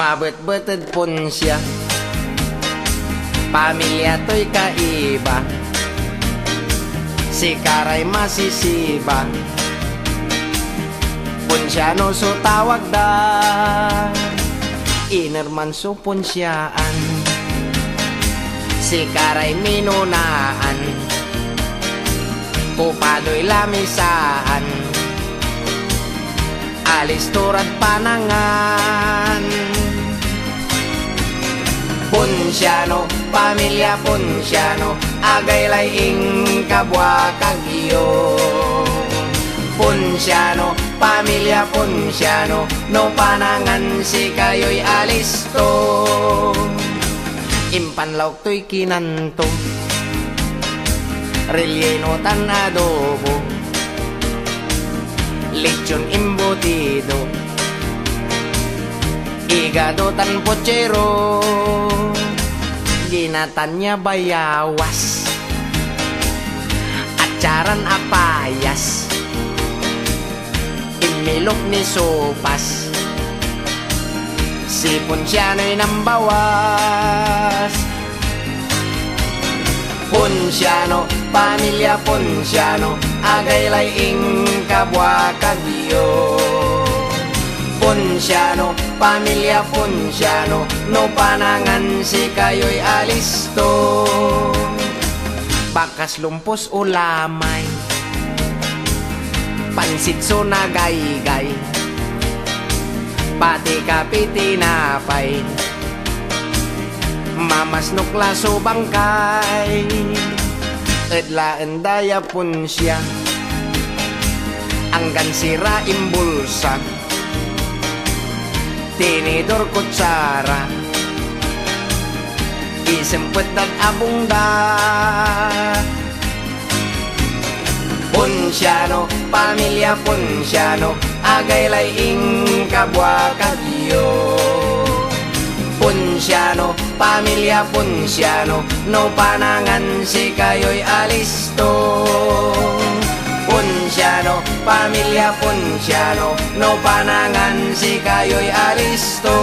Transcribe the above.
Mabet-beted pun siya, pamilya to'y kaiba, si Karay masisiba. Punsyano so tawag da, Inerman so punsyaan, si Karay minunaan, Kupado'y lamisaan, alis turad panangan. Punsyano, pamilya Punsyano, agay laying kabwa kagiyo. Punsyano, pamilya Punsyano, no panangan si kayo'y alisto. Impanlaw to'y kinanto, relleno tan adobo, lechon embutido, hígado tan pochero, ginatanya bayawas, acharan apayas, imilok ni sopas, si Punsyano'y nambawas. Punsyano, pamilya Punsyano, agay laying kabwa kagiyo. Punsyano, pamilya Punsyano, no panangan si kayo'y alisto. Bakas lumpos ulamay, pansit so nagaygay, pati kapitinapay, mamasnok laso bangkay, edlaan daya Punsya, anggan sira imbulsa, tinidor kutsara, isempet dan abungda. Punsyano, pamilya Punsyano, agay laying kabwa kagiyo. Punsyano, pamilya Punsyano, no panangan si kayo'y alisto. Punsyano, pamilya Punsyano, no panangan si kayo'y alisto.